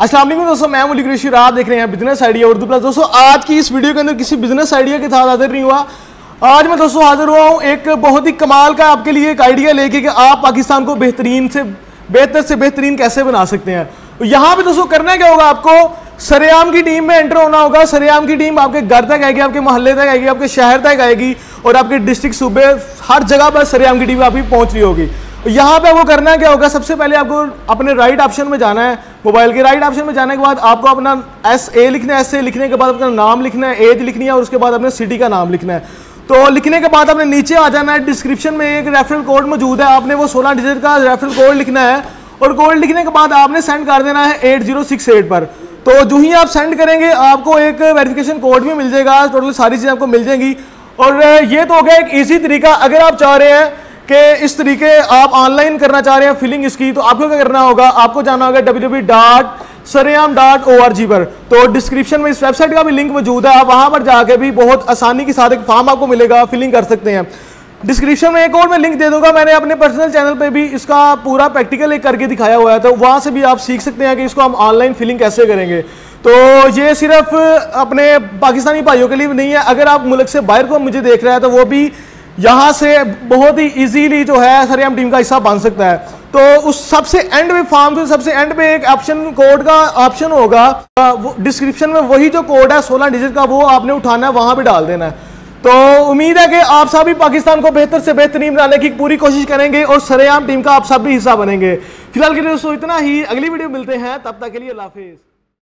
अस्सलाम वालेकुम दोस्तों, मैं मुलीक रशीद, आप देख रहे हैं बिजनेस आइडिया उर्दू प्लस। दोस्तों आज की इस वीडियो के अंदर किसी बिजनेस आइडिया के साथ हाजिर नहीं हुआ। आज मैं दोस्तों हाजिर हुआ हूँ एक बहुत ही कमाल का आपके लिए एक आइडिया लेके कि आप पाकिस्तान को बेहतर से बेहतरीन कैसे बना सकते हैं। तो यहाँ पे दोस्तों करना क्या होगा, आपको सरेआम की टीम में एंटर होना होगा। सरेआम की टीम आपके घर तक आएगी, आपके मोहल्ले तक आएगी, आपके शहर तक आएगी और आपके डिस्ट्रिक्ट सूबे हर जगह पर सरेआम की टीम आपकी पहुंच रही होगी। यहाँ पे आपको करना क्या होगा, सबसे पहले आपको अपने राइट ऑप्शन में जाना है। मोबाइल के राइट ऑप्शन में जाने के बाद आपको अपना SA लिखना है। SA लिखने के बाद अपना नाम लिखना है, एज लिखनी है और उसके बाद अपने सिटी का नाम लिखना है। तो लिखने के बाद आपने नीचे आ जाना है। डिस्क्रिप्शन में एक रेफरल कोड मौजूद है, आपने वो 16 डिजिट का रेफरल कोड लिखना है और कोड लिखने के बाद आपने सेंड कर देना है 8068 पर। तो जो ही आप सेंड करेंगे आपको एक वेरिफिकेशन कोड भी मिल जाएगा। टोटल सारी चीज़ें आपको मिल जाएंगी। और ये तो हो गया एक ईजी तरीका। अगर आप चाह रहे हैं कि इस तरीके आप ऑनलाइन करना चाह रहे हैं फिलिंग इसकी, तो आपको क्या करना होगा, आपको जाना होगा www.saream.org पर। तो डिस्क्रिप्शन में इस वेबसाइट का भी लिंक मौजूद है, आप वहां पर जाके भी बहुत आसानी के साथ एक फॉर्म आपको मिलेगा, फिलिंग कर सकते हैं। डिस्क्रिप्शन में एक और मैं लिंक दे दूंगा, मैंने अपने पर्सनल चैनल पे भी इसका पूरा प्रैक्टिकल एक करके दिखाया हुआ है, तो वहां से भी आप सीख सकते हैं कि इसको हम ऑनलाइन फिलिंग कैसे करेंगे। तो ये सिर्फ अपने पाकिस्तानी भाइयों के लिए भी नहीं है, अगर आप मुल्क से बाहर को मुझे देख रहे हैं तो वो भी यहाँ से बहुत ही इजीली जो है सरेआम टीम का हिस्सा बन सकता है। तो उस सबसे एंड में फॉर्म के सबसे एंड पे एक ऑप्शन कोड का ऑप्शन होगा, डिस्क्रिप्शन में वही जो कोड है 16 डिजिट का, वो आपने उठाना है, वहां पे डाल देना है। तो उम्मीद है कि आप सभी पाकिस्तान को बेहतर से बेहतरीन बनाने की पूरी कोशिश करेंगे और सरेआम टीम का आप सब भी हिस्सा बनेंगे। फिलहाल के लिए दोस्तों इतना ही, अगली वीडियो मिलते हैं, तब तक के लिए अल्लाह हाफिज़।